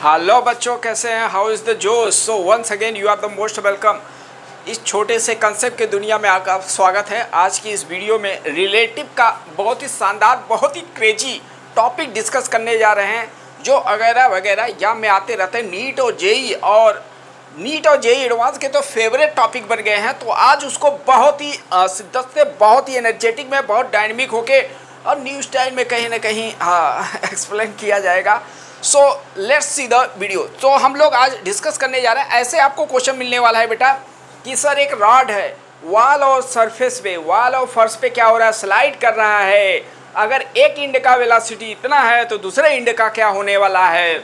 Hello बच्चों, कैसे हैं? हाउ इज़ द जोश? So once again you are the most welcome. इस छोटे से कंसेप्ट की दुनिया में आपका स्वागत है। आज की इस वीडियो में रिलेटिव का बहुत ही शानदार, बहुत ही क्रेजी टॉपिक डिस्कस करने जा रहे हैं, जो वगैरह वगैरह एग्जाम में आते रहते हैं। नीट और जेई एडवांस के तो फेवरेट टॉपिक बन गए हैं। तो आज उसको बहुत ही शिद्दत से, बहुत ही एनर्जेटिक में, बहुत डायनेमिक होके और न्यू स्टाइल में कहीं ना कहीं एक्सप्लेन किया जाएगा। So let's see the video. तो हम लोग आज डिस्कस करने जा रहे हैं। ऐसे आपको क्वेश्चन मिलने वाला है बेटा कि सर एक रॉड है, वॉल और सरफेस पे, वॉल और फर्श पे क्या हो रहा है, स्लाइड कर रहा है। अगर एक इंड का वेलोसिटी इतना है तो दूसरे इंड का क्या होने वाला है।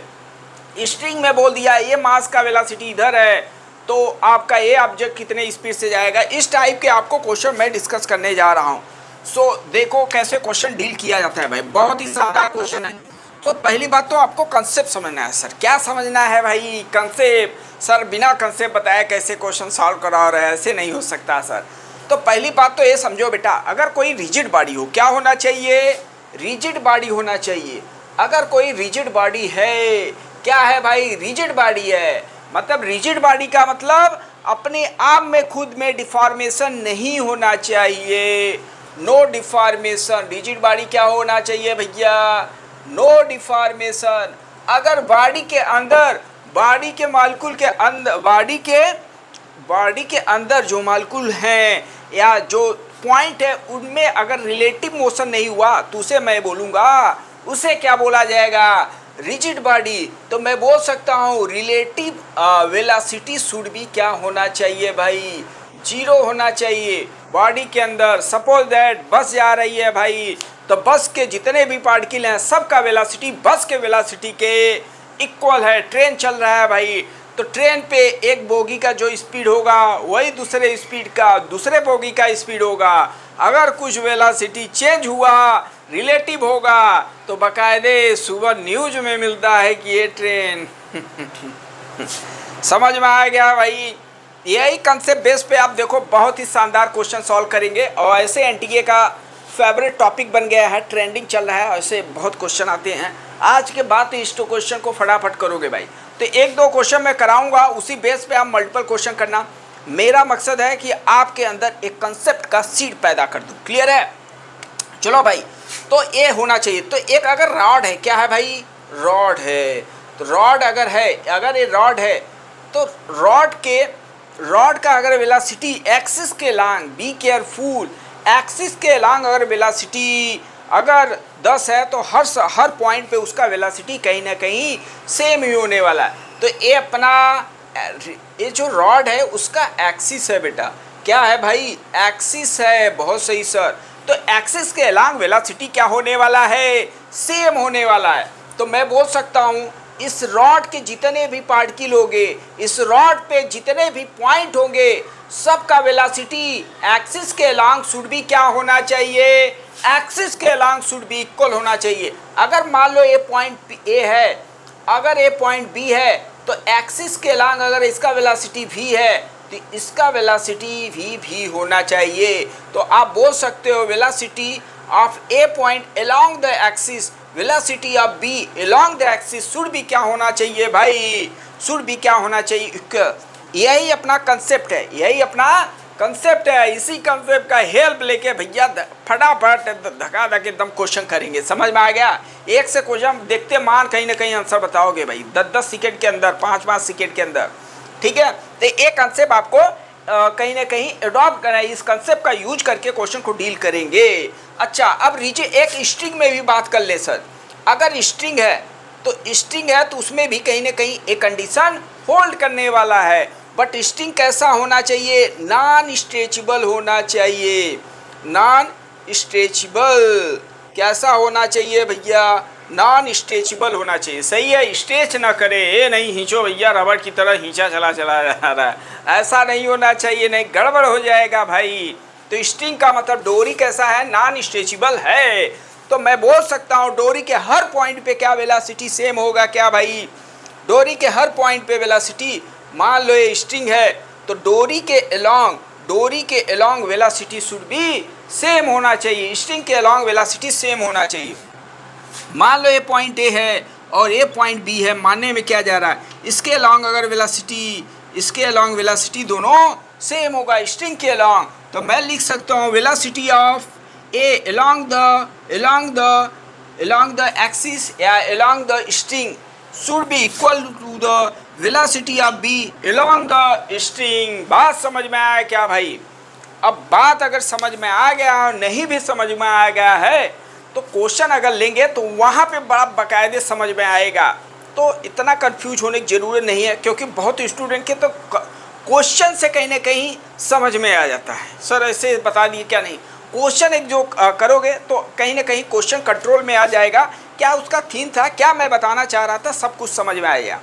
स्ट्रिंग में बोल दिया ये मास का वेलोसिटी इधर है, तो आपका ये ऑब्जेक्ट कितने स्पीड से जाएगा। इस टाइप के आपको क्वेश्चन मैं डिस्कस करने जा रहा हूँ। सो देखो कैसे क्वेश्चन डील किया जाता है भाई, बहुत ही सादा क्वेश्चन है। तो पहली बात तो आपको कंसेप्ट समझना है। सर क्या समझना है भाई? कंसेप्ट। सर बिना कंसेप्ट बताए कैसे क्वेश्चन सॉल्व करा रहे हैं, ऐसे नहीं हो सकता सर। तो पहली बात तो ये समझो बेटा, अगर कोई रिजिड बॉडी हो, क्या होना चाहिए? रिजिड बॉडी होना चाहिए। अगर कोई रिजिड बॉडी है, क्या है भाई? रिजिड बॉडी है। मतलब रिजिड बॉडी का मतलब अपने आप में खुद में डिफॉर्मेशन नहीं होना चाहिए। No deformation. रिजिड बॉडी क्या होना चाहिए भैया? No deformation. अगर बॉडी के अंदर, बॉडी के मालिक्यूल के अंदर, बॉडी के अंदर जो मालिक्यूल हैं या जो पॉइंट है उनमें अगर रिलेटिव मोशन नहीं हुआ तो उसे मैं बोलूँगा, उसे क्या बोला जाएगा? Rigid body. तो मैं बोल सकता हूँ रिलेटिव वेलोसिटी शुड भी क्या होना चाहिए भाई? 0 होना चाहिए। बॉडी के अंदर सपोज दैट बस जा रही है भाई, तो बस के जितने भी पार्टिकल हैं सबका वेलोसिटी बस के वेलोसिटी के इक्वल है। ट्रेन चल रहा है भाई, तो ट्रेन पे एक बोगी का जो स्पीड होगा वही दूसरे स्पीड का, दूसरे बोगी का स्पीड होगा। अगर कुछ वेलोसिटी चेंज हुआ, रिलेटिव होगा, तो बाकायदे सुबह न्यूज में मिलता है कि ये ट्रेन समझ में आ गया भाई। यही कंसेप्ट बेस पे आप देखो बहुत ही शानदार क्वेश्चन सॉल्व करेंगे। और ऐसे एनटीए का फेवरेट टॉपिक बन गया है, ट्रेंडिंग चल रहा है, ऐसे बहुत क्वेश्चन आते हैं। आज के बाद इस क्वेश्चन को फटाफट करोगे भाई। तो एक दो क्वेश्चन मैं कराऊंगा, उसी बेस पे आप मल्टीपल क्वेश्चन करना। मेरा मकसद है कि आपके अंदर एक कंसेप्ट का सीड पैदा कर दूं। क्लियर है? चलो भाई, तो ये होना चाहिए। तो एक अगर रॉड है, क्या है भाई? रॉड है। तो रॉड अगर है, अगर ये रॉड है तो रॉड का अगर वेलोसिटी एक्सिस के लॉन्ग, बी केयरफुल, एक्सिस के लॉन्ग अगर वेलोसिटी अगर 10 है तो हर पॉइंट पे उसका वेलोसिटी कहीं ना कहीं सेम ही होने वाला है। तो ये अपना ये जो रॉड है उसका एक्सिस है बेटा। क्या है भाई? एक्सिस है। बहुत सही सर। तो एक्सिस के लॉन्ग वेलोसिटी क्या होने वाला है? सेम होने वाला है। तो मैं बोल सकता हूँ इस रॉड के जितने भी पार्टिकल होंगे, इस रॉड पे जितने भी पॉइंट होंगे, सबका वेलोसिटी एक्सिस के लॉन्ग शुड भी क्या होना चाहिए? एक्सिस के लॉन्ग शुड भी इक्वल होना चाहिए। अगर मान लो ये पॉइंट ए है, अगर ये पॉइंट बी है, तो एक्सिस के लॉन्ग अगर इसका वेलोसिटी v है तो इसका वेलोसिटी भी होना चाहिए। तो आप बोल सकते हो velocity of A point along the axis, velocity of B along the axis should भी क्या होना चाहिए भाई? शुड भी क्या होना चाहिए? यही अपना कंसेप्ट है, यही अपना कंसेप्ट है। इसी कंसेप्ट का हेल्प लेके भैया फटाफट धका एकदम क्वेश्चन करेंगे। समझ में आ गया? एक से क्वेश्चन देखते मान कहीं ना कहीं आंसर बताओगे भाई 10-10 सेकेंड के अंदर, 5-5 सेकेंड के अंदर। ठीक है? तो एक कंसेप्ट आपको कहीं ना कहीं एडॉप्ट करना है। इस कंसेप्ट का यूज करके क्वेश्चन को डील करेंगे। अच्छा, अब रिजिड एक स्ट्रिंग में भी बात कर ले सर। अगर स्ट्रिंग है तो उसमें भी कहीं ना कहीं एक कंडीशन होल्ड करने वाला है। बट स्ट्रिंग कैसा होना चाहिए? नॉन स्ट्रेचेबल होना चाहिए। नॉन स्ट्रेचेबल कैसा होना चाहिए भैया? नॉन स्ट्रेचेबल होना चाहिए। सही है? स्ट्रेच ना करे, ये नहीं खींचो भैया रबड़ की तरह खींचा चला जा रहा है, ऐसा नहीं होना चाहिए, नहीं गड़बड़ हो जाएगा भाई। तो स्ट्रिंग का मतलब डोरी कैसा है? नॉन स्ट्रेचेबल है। तो मैं बोल सकता हूँ डोरी के हर पॉइंट पे क्या वेलोसिटी सेम होगा? क्या भाई? डोरी के हर पॉइंट पे वेलोसिटी, मान लो ये स्ट्रिंग है तो डोरी के अलोंग वेलोसिटी शुड भी सेम होना चाहिए। स्ट्रिंग के अलोंग वेलोसिटी सेम होना चाहिए। मान लो ये पॉइंट ए है और ए पॉइंट बी है, मानने में क्या जा रहा है, इसके अलॉन्ग अगर वेलोसिटी, इसके अलॉन्ग वेलोसिटी दोनों सेम होगा स्ट्रिंग के अलॉन्ग, तो मैं लिख सकता हूँ velocity of A along the axis या along the string should be equal to the velocity of b along the string। बात समझ में आया क्या भाई? अब बात अगर समझ में आ गया और नहीं भी समझ में आ गया है तो क्वेश्चन अगर लेंगे तो वहाँ पे बड़ा बाकायदे समझ में आएगा, तो इतना कंफ्यूज होने की ज़रूरत नहीं है, क्योंकि बहुत स्टूडेंट के तो क्वेश्चन से कहीं ना कहीं समझ में आ जाता है। सर ऐसे बता दिए क्या? नहीं, क्वेश्चन एक जो करोगे तो कहीं ना कहीं क्वेश्चन कंट्रोल में आ जाएगा, क्या उसका थीम था, क्या मैं बताना चाह रहा था, सब कुछ समझ में आएगा।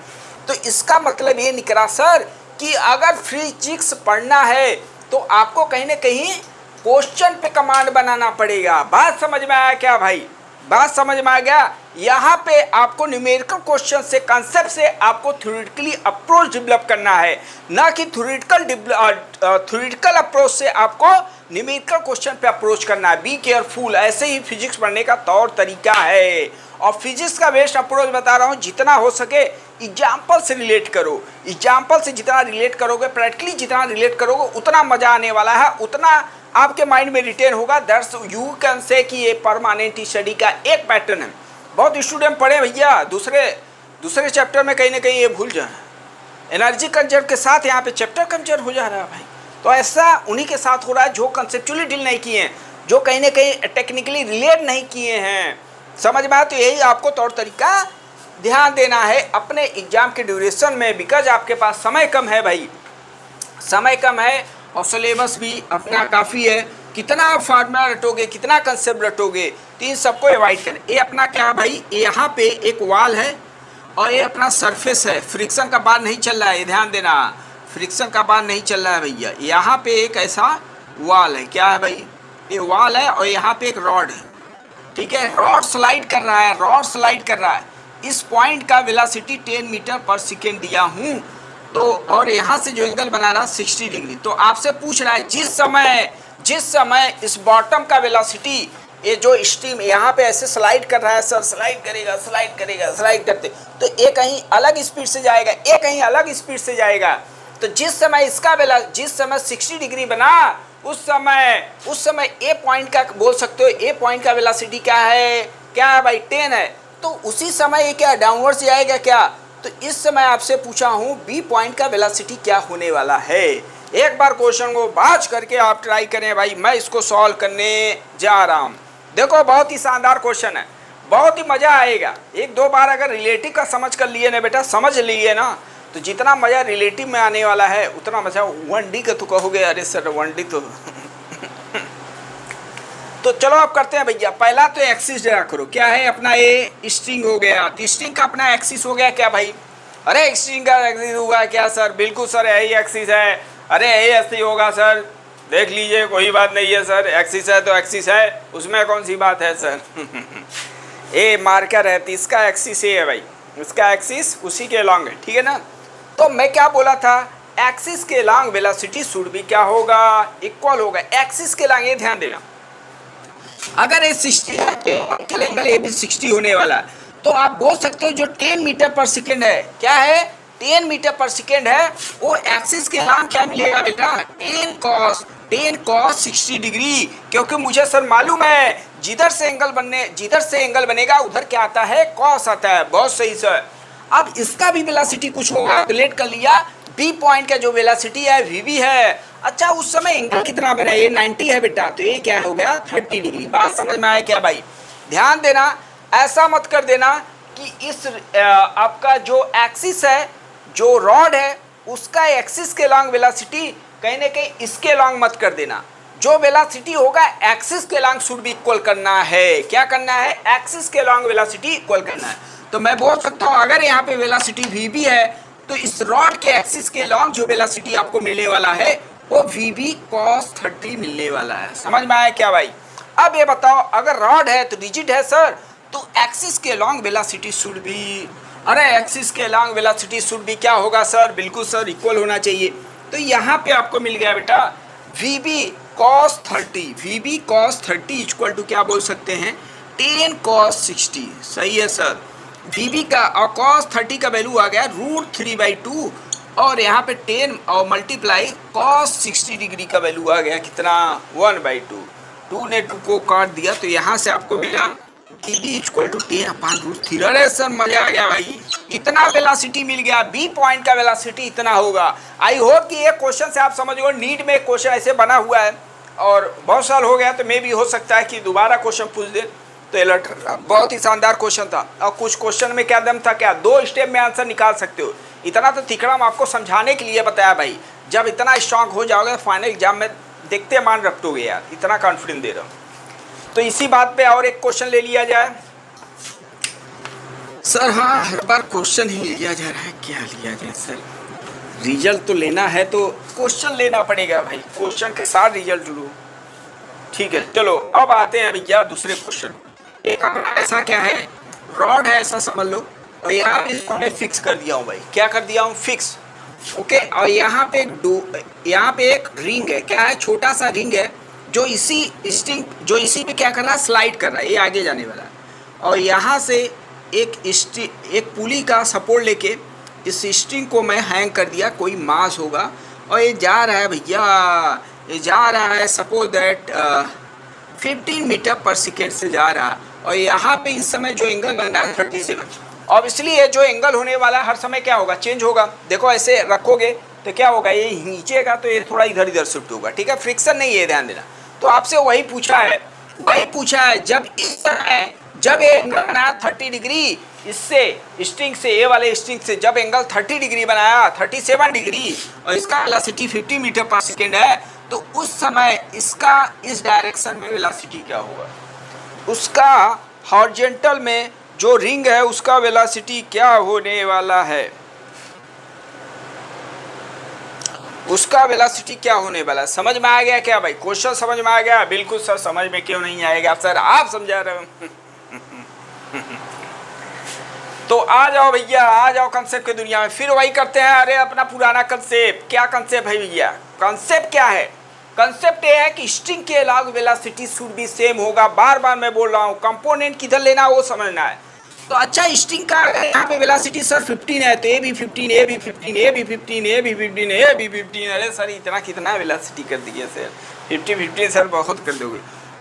तो इसका मतलब ये निकला सर कि अगर फिजिक्स पढ़ना है तो आपको कहीं ना कहीं क्वेश्चन पे कमांड बनाना पड़ेगा। बात समझ में आया क्या भाई? बात समझ में आ गया? यहाँ पे आपको न्यूमेरिकल क्वेश्चन से, कंसेप्ट से आपको थ्योरेटिकली अप्रोच डेवलप करना है, ना कि थ्योरेटिकल अप्रोच से आपको न्यूमेरिकल क्वेश्चन पे अप्रोच करना है। बी केयरफुल, ऐसे ही फिजिक्स पढ़ने का तौर तरीका है। और फिजिक्स का बेस्ट अप्रोच बता रहा हूँ, जितना हो सके एग्जाम्पल से रिलेट करो। एग्जाम्पल से जितना रिलेट करोगे, प्रैक्टिकली जितना रिलेट करोगे, उतना मज़ा आने वाला है, उतना आपके माइंड में रिटेन होगा। दैट्स यू कैन से कि ये परमानेंट स्टडी का एक पैटर्न है। बहुत स्टूडेंट पढ़े भैया दूसरे चैप्टर में कहीं ना कहीं ये भूल जाए, एनर्जी कंजर्व के साथ यहाँ पे चैप्टर कंजर्व हो जा रहा है भाई। तो ऐसा उन्हीं के साथ हो रहा है जो कंसेप्चुअली डील नहीं किए हैं, जो कहीं ना कहीं टेक्निकली रिलेट नहीं किए हैं। समझ में आया? तो यही आपको तौर तरीका ध्यान देना है अपने एग्जाम के ड्यूरेशन में, बिकॉज आपके पास समय कम है भाई, समय कम है और सिलेबस भी अपना काफ़ी है। कितना फार्मूला रटोगे, कितना कंसेप्ट रटोगे, तो इन सबको अवॉइड करें। ये अपना क्या भाई, यहाँ पे एक वॉल है और ये अपना सरफेस है, फ्रिक्शन का बार नहीं चल रहा है, ध्यान देना, फ्रिक्शन का बार नहीं चल रहा है भैया। यहाँ पे एक ऐसा वॉल है, क्या है भाई, ये वॉल है और यहाँ पे एक रॉड है, ठीक है, रॉड स्लाइड कर रहा है, रॉड स्लाइड कर रहा है। इस पॉइंट का वेलोसिटी 10 मीटर पर सेकेंड दिया हूँ, तो और यहाँ से जो एंगल बना रहा 60 डिग्री। तो आपसे पूछ रहा है जिस समय इस बॉटम का वेलोसिटी, ये जो स्ट्रीम यहाँ पे ऐसे स्लाइड कर रहा है, सर स्लाइड करेगा स्लाइड करते, तो ये कहीं अलग स्पीड से जाएगा, ये कहीं अलग स्पीड से जाएगा। तो जिस समय 60 डिग्री बना, उस समय ए पॉइंट का बोल सकते हो, ए पॉइंट का वेलोसिटी क्या है भाई, 10 है। तो उसी समय ये क्या डाउनवर्ड से आएगा क्या? तो इस समय आपसे पूछा हूँ बी पॉइंट का वेलोसिटी क्या होने वाला है। एक बार क्वेश्चन को बाज करके आप ट्राई करें भाई, मैं इसको सॉल्व करने जा रहा हूँ। देखो बहुत ही शानदार क्वेश्चन है, बहुत ही मज़ा आएगा। एक दो बार अगर रिलेटिव का समझ कर लिए ना बेटा, समझ लिए ना, तो जितना मज़ा रिलेटिव में आने वाला है उतना मज़ा 1D का तो कहोगे अरे सर 1D तो चलो अब करते हैं भैया। पहला तो एक्सिस ड्रा करो, क्या है अपना ये स्ट्रिंग हो गया, तो स्ट्रिंग का अपना एक्सिस हो गया क्या भाई? अरे स्ट्रिंग का एक्सिस होगा क्या सर? बिल्कुल सर यही एक्सिस है। अरे यही ऐसे होगा सर, देख लीजिए कोई बात नहीं है सर, एक्सिस है तो एक्सिस है, उसमें कौन सी बात है सर। ए मार्कर है तो इसका एक्सिस ये है भाई, इसका एक्सिस उसी के अलॉन्ग है, ठीक है ना। तो मैं क्या बोला था, एक्सिस के अलॉन्ग वेलोसिटी शुड भी क्या होगा, इक्वल होगा एक्सिस के अलॉन्ग। ये ध्यान देना, अगर ये 60 है तो एंगल ये भी 60 होने वाला है, तो आप बोल सकते हो जो 10 मीटर पर सेकेंड है, क्या है 10 मीटर पर सेकेंड है, वो एक्सिस के नाम क्या मिलेगा बेटा, 10 cos 60 डिग्री। क्योंकि मुझे सर मालूम है जिधर से एंगल बनेगा उधर क्या आता है, कॉस आता है। बहुत सही सर। अब इसका भी वेलोसिटी कुछ होगा, रिलेट कर लिया, बी पॉइंट का जो वेलोसिटी है वीवी है। अच्छा उस समय एंगल कितना बना, ये 90 है बेटा, तो ये क्या हो गया 30 डिग्री। बात समझ में आया क्या भाई? ध्यान देना, ऐसा मत कर देना कि इस आपका जो एक्सिस है, जो रॉड है, उसका एक्सिस के लॉन्ग वेलोसिटी कहीं ना कहीं इसके लॉन्ग मत कर देना। जो वेलोसिटी होगा एक्सिस के लॉन्ग शुड भी इक्वल करना है। क्या करना है, एक्सिस के लॉन्ग वेलोसिटी इक्वल करना है। तो मैं बोल सकता हूँ अगर यहाँ पे वेलोसिटी वीबी है तो इस रॉड के एक्सिस के लॉन्ग जो वेलोसिटी आपको मिलने वाला है वो वीबी cos 30 मिलने वाला है। समझ में आया क्या भाई? अब ये बताओ अगर रॉड है तो रिजिड है सर, तो एक्सिस के लॉन्ग वेलोसिटी शुड भी, अरे एक्सिस के लॉन्ग वेलोसिटी शुड भी क्या होगा सर, बिल्कुल सर इक्वल होना चाहिए। तो यहाँ पे आपको मिल गया बेटा VB cos 30, VB cos 30 equal to क्या बोल सकते हैं 10 cos 60। सही है सर। dB का और cos 30 का वैल्यू आ गया √3/2 और यहाँ पे 10 और मल्टीप्लाई cos 60 डिग्री का वैल्यू आ गया कितना 1/2। 2 ने 2 को काट दिया तो यहाँ से आपको मिला dB = 10/√3। अरे सर मजा आ गया भाई, इतना वेलोसिटी मिल गया, बी पॉइंट का वेलोसिटी इतना होगा। आई होप कि ये क्वेश्चन से आप समझ गए। नीट में क्वेश्चन ऐसे बना हुआ है और बहुत साल हो गया तो मे भी हो सकता है कि दोबारा क्वेश्चन पूछ दे, तो अलर्ट रहा। बहुत ही शानदार क्वेश्चन था और कुछ क्वेश्चन में क्या दम था, क्या 2 स्टेप में आंसर निकाल सकते हो। इतना तो तिकड़म आपको समझाने के लिए बताया भाई, जब इतना स्ट्रांग हो जाओगे फाइनल एग्जाम में देखते मान रखोगे यार, इतना कॉन्फिडेंस दे रहा हूँ। तो इसी बात पे और एक क्वेश्चन ले लिया जाए। सर हाँ, हर बार क्वेश्चन ही लिया जा रहा है, क्या लिया जाए सर? रिजल्ट तो लेना है तो क्वेश्चन लेना पड़ेगा भाई, क्वेश्चन के साथ रिजल्ट लो। ठीक है चलो अब आते हैं भैया दूसरे क्वेश्चन। एक ऐसा क्या है, रॉड है ऐसा समझ लो और यहाँ पे इसको मैं फिक्स कर दिया हूँ भाई, क्या कर दिया हूँ फिक्स, ओके। और यहाँ पे एक रिंग है, क्या है, छोटा सा रिंग है जो इसी पे क्या कर रहा है, स्लाइड कर रहा है, ये आगे जाने वाला है। और यहाँ से एक पुली का सपोर्ट लेके इस स्ट्रिंग को मैं हैंग कर दिया, कोई मास होगा और ये जा रहा है भैया, ये जा रहा है सपोज दैट 15 मीटर पर सेकेंड से जा रहा है। और यहाँ पे इस समय जो एंगल बन रहा है 37। और इसलिए जो एंगल होने वाला है हर समय क्या होगा, चेंज होगा। देखो ऐसे रखोगे तो क्या होगा, ये नीचेगा तो ये थोड़ा इधर इधर शिफ्ट होगा, ठीक है, फ्रिक्शन नहीं है, ध्यान देना। तो आपसे वही पूछा है जब इस समय जब ये एंगल बनाया 30 डिग्री, इससे स्ट्रिंग से, ये वाले स्ट्रिंग से जब एंगल 30 डिग्री बनाया 37 डिग्री और इसका वेलोसिटी 50 मीटर पर सेकेंड है, तो उस समय इसका इस डायरेक्शन में वेलोसिटी क्या होगा, उसका हॉरिजॉन्टल में जो रिंग है उसका वेलोसिटी क्या होने वाला है, उसका वेलोसिटी क्या होने वाला है। समझ में आ गया क्या भाई, क्वेश्चन समझ में आ गया? बिल्कुल सर, समझ में क्यों नहीं आएगा सर, आप समझा रहे हो। तो आ जाओ भैया, आ जाओ कंसेप्ट की दुनिया में, फिर वही करते हैं। अरे अपना पुराना कंसेप्ट, क्या कंसेप्ट है भैया, कंसेप्ट क्या है? कंसेप्ट ये है कि स्ट्रिंग के अलावा वेलोसिटी शुड भी सेम होगा। बार बार मैं बोल रहा हूँ, कंपोनेंट किधर लेना है वो समझना है। तो अच्छा, स्ट्रिंग का यहाँ पे वेलोसिटी सर 15 है तो ए भी 15, ए भी 15, ए भी 15, ए भी 15, ए भी 15। अरे सर इतना कितना वेलोसिटी कर दिया सर, 50 सर बहुत कर दोगे।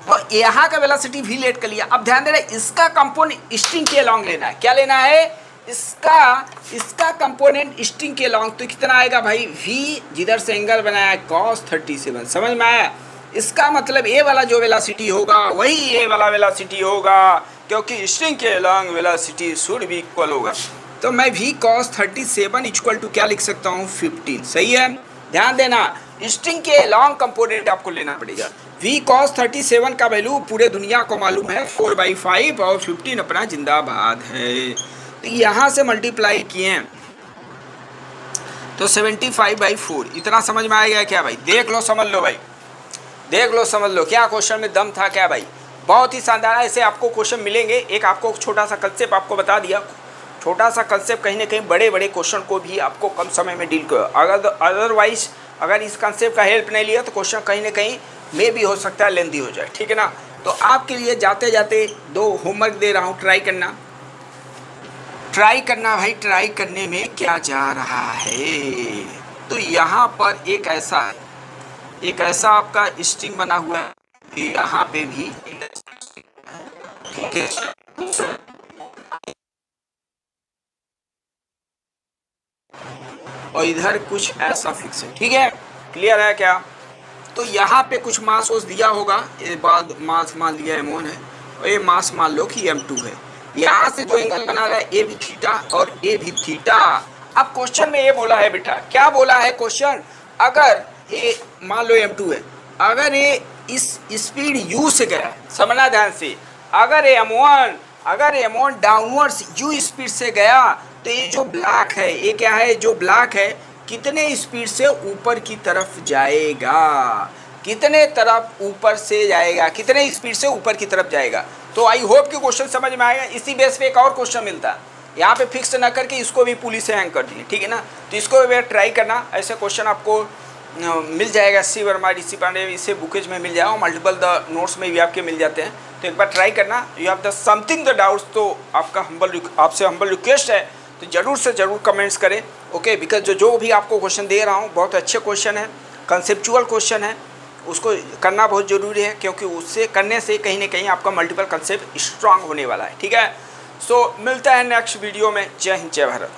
तो यहाँ का वेलोसिटी भी लेट कर लिया। अब ध्यान देना, इसका कंपोनेंट स्ट्रिंग के अलोंग लेना है। क्या लेना है? इसका कंपोनेंट स्ट्रिंग के अलोंग। तो कितना आएगा भाई, v जिधर से एंगल बनाया है cos 37। समझ में आया? इसका मतलब ए वाला जो वेलोसिटी होगा वही ए वाला वेलोसिटी होगा, क्योंकि स्ट्रिंग के अलोंग वेलोसिटी शुड भी इक्वल होगा। तो मैं v cos 37 इक्वल टू क्या लिख सकता हूँ, 15। सही है, ध्यान देना, स्ट्रिंग के लॉन्ग कंपोनेंट आपको लेना पड़ेगा। v cos 37 का वैल्यू पूरे दुनिया को मालूम है 4/5 और 15 अपना जिंदाबाद है। तो यहाँ से मल्टीप्लाई किए तो 75/4। इतना समझ में आ गया क्या भाई? देख लो, समझ लो भाई, देख लो, समझ लो, क्या क्वेश्चन में दम था क्या भाई? बहुत ही शानदार। ऐसे आपको क्वेश्चन मिलेंगे। एक आपको छोटा सा कंसेप्ट आपको बता दिया, छोटा सा कंसेप्ट कहीं ना कहीं बड़े बड़े क्वेश्चन को भी आपको कम समय में डील करो। अदरवाइज अगर इस कंसेप्ट का हेल्प नहीं लिया तो क्वेश्चन कहीं ना कहीं में भी हो सकता है लेंदी हो जाए, ठीक है ना। तो आपके लिए जाते जाते 2 होमवर्क दे रहा हूँ, ट्राई करना भाई। ट्राई करने में क्या जा रहा है, तो यहाँ पर एक ऐसा आपका स्ट्रिंग बना हुआ है, यहाँ पे भी ठीक है। और इधर कुछ ऐसा फिक्स है, ठीक है, क्लियर है क्या? तो यहाँ पे कुछ मास ओस दिया होगा, ये बाद मास मान लिया m1 है और ये मास मान लो कि m2 है। यहाँ से जो एंगल बना रहा है ए भी थीटा और ए भी थीटा। अब क्वेश्चन में ये बोला है बेटा, क्या बोला है क्वेश्चन, अगर ये मान लो m2 है, अगर ये इस स्पीड u से गया, समझना ध्यान से, अगर m1 डाउनवर्ड्स u स्पीड से गया तो ये जो ब्लॉक है, ये क्या है, जो ब्लॉक है कितने स्पीड से ऊपर की तरफ जाएगा, कितने तरफ ऊपर से जाएगा, कितने स्पीड से ऊपर की तरफ जाएगा। तो आई होप कि क्वेश्चन समझ में आएगा। इसी बेस पे एक और क्वेश्चन मिलता है, यहाँ पे फिक्स ना करके इसको भी पुलिस से हैंग कर दिए, ठीक है ना। तो इसको भी ट्राई करना, ऐसे क्वेश्चन आपको मिल जाएगा। सी वर्मा, DC पांडे, इसे बुकेज में मिल जाएगा, मल्टीपल द नोट्स में भी आपके मिल जाते हैं। तो एक बार ट्राई करना। You have the something the doubts, तो आपसे हम्बल रिक्वेस्ट है तो ज़रूर से ज़रूर कमेंट्स करें, ओके। बिकॉज जो भी आपको क्वेश्चन दे रहा हूँ बहुत अच्छे क्वेश्चन है, कंसेप्चुअल क्वेश्चन है, उसको करना बहुत ज़रूरी है, क्योंकि उससे करने से कहीं ना कहीं आपका मल्टीपल कंसेप्ट स्ट्रांग होने वाला है, ठीक है। सो मिलता है नेक्स्ट वीडियो में। जय हिंद, जय भारत।